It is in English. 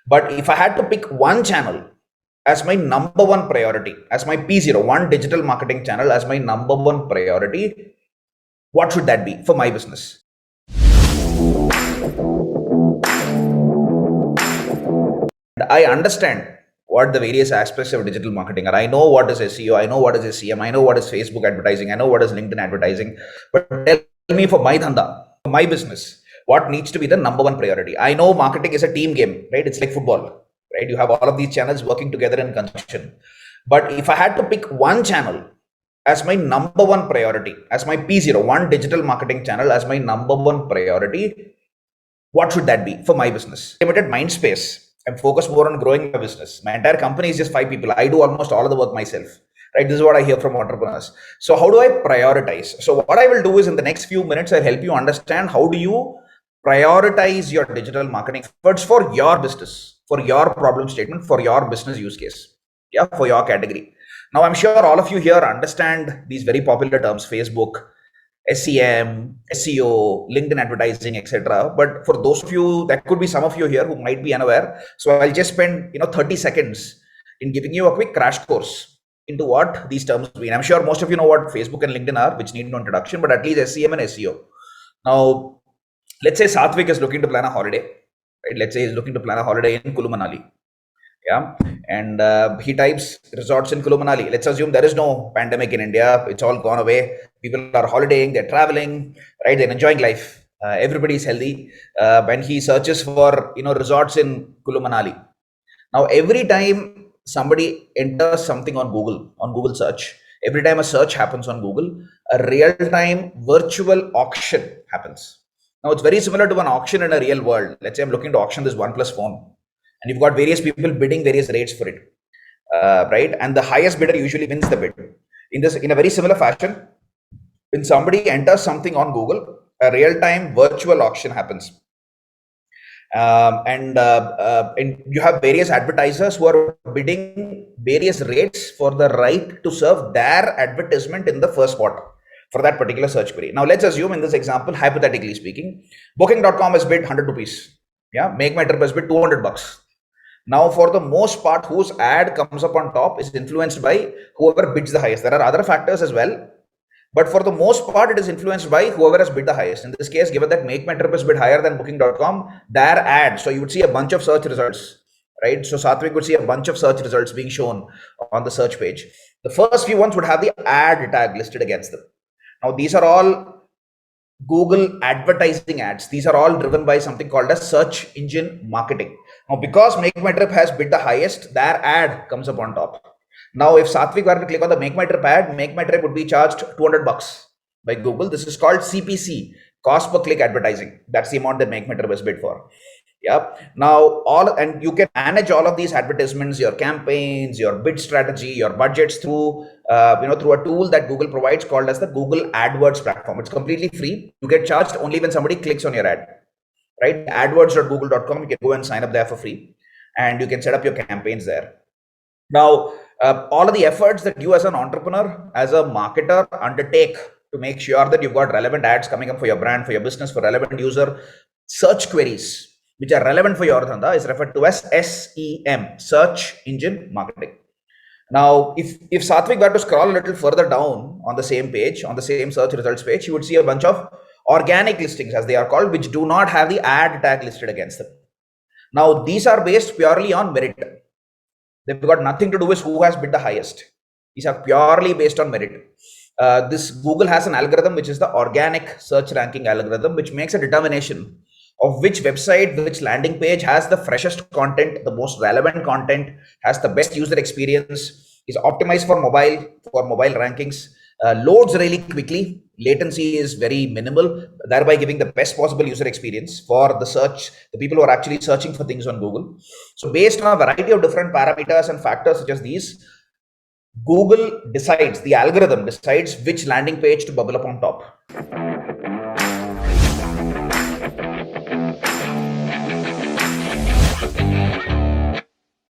But if I had to pick one channel as my number one priority, as my P0, one digital marketing channel as my number one priority, what should that be for my business? I understand what the various aspects of digital marketing are. I know what is SEO, I know what is SEM, I know what is Facebook advertising, I know what is LinkedIn advertising. But tell me, for my dhanda, for my business, what needs to be the number one priority? I know marketing is a team game, right? It's like football, right? You have all of these channels working together in conjunction. But if I had to pick one channel as my number one priority, as my P0, one digital marketing channel as my number one priority, what should that be for my business? Limited mind space. I'm focused more on growing my business. My entire company is just 5 people. I do almost all of the work myself, right? This is what I hear from entrepreneurs. So how do I prioritize? So what I will do is, in the next few minutes, I'll help you understand how do you prioritize your digital marketing efforts for your business, for your problem statement, for your business use case, yeah, for your category. Now, I'm sure all of you here understand these very popular terms: Facebook, SEM, SEO, LinkedIn advertising, etc. But for those of you, that could be some of you here who might be unaware. So I'll just spend 30 seconds in giving you a quick crash course into what these terms mean. I'm sure most of you know what Facebook and LinkedIn are, which need no introduction, but at least SEM and SEO. Now, let's say Satvik is looking to plan a holiday, right? Let's say he's looking to plan a holiday in Kulu Manali. Yeah, and he types resorts in Kulu Manali. Let's assume there is no pandemic in India. It's all gone away. People are holidaying, they're traveling, right? They're enjoying life. Everybody is healthy. When he searches for resorts in Kulu Manali. Now, every time somebody enters something on Google search, every time a search happens on Google, a real-time virtual auction happens. Now, it's very similar to an auction in a real world. Let's say I'm looking to auction this OnePlus phone, and you've got various people bidding various rates for it, right? And the highest bidder usually wins the bid. In a very similar fashion, when somebody enters something on Google, a real-time virtual auction happens. And you have various advertisers who are bidding various rates for the right to serve their advertisement in the first spot for that particular search query. Now, let's assume in this example, hypothetically speaking, Booking.com has bid 100 rupees. Yeah, Make My Trip has bid 200 bucks. Now, for the most part, whose ad comes up on top is influenced by whoever bids the highest. There are other factors as well, but for the most part, it is influenced by whoever has bid the highest. In this case, given that Make My Trip is bid higher than Booking.com, their ad. So you would see a bunch of search results, right? So Satvik would see a bunch of search results being shown on the search page. The first few ones would have the ad tag listed against them. Now, these are all Google advertising ads. These are all driven by something called as search engine marketing. Now, because Make My Trip has bid the highest, their ad comes up on top. Now, if Satvik were to click on the Make My Trip ad, Make My Trip would be charged 200 bucks by Google. This is called CPC, cost per click advertising. That's the amount that Make My Trip is bid for. Yeah. Now, and you can manage all of these advertisements, your campaigns, your bid strategy, your budgets through through a tool that Google provides called as the Google AdWords platform. It's completely free. You get charged only when somebody clicks on your ad, right? AdWords.google.com. You can go and sign up there for free, and you can set up your campaigns there. Now, all of the efforts that you as an entrepreneur, as a marketer, undertake to make sure that you've got relevant ads coming up for your brand, for your business, for relevant user search queries which are relevant for your dhanda is referred to as SEM, search engine marketing. Now, if Satvik were to scroll a little further down on the same page, on the same search results page, you would see a bunch of organic listings, as they are called, which do not have the ad tag listed against them. Now, these are based purely on merit. They've got nothing to do with who has bid the highest. These are purely based on merit. This Google has an algorithm, which is the organic search ranking algorithm, which makes a determination of which website, which landing page has the freshest content, the most relevant content, has the best user experience, is optimized for mobile rankings, loads really quickly, latency is very minimal, thereby giving the best possible user experience for the people who are actually searching for things on Google. So based on a variety of different parameters and factors such as these, Google decides, the algorithm decides which landing page to bubble up on top.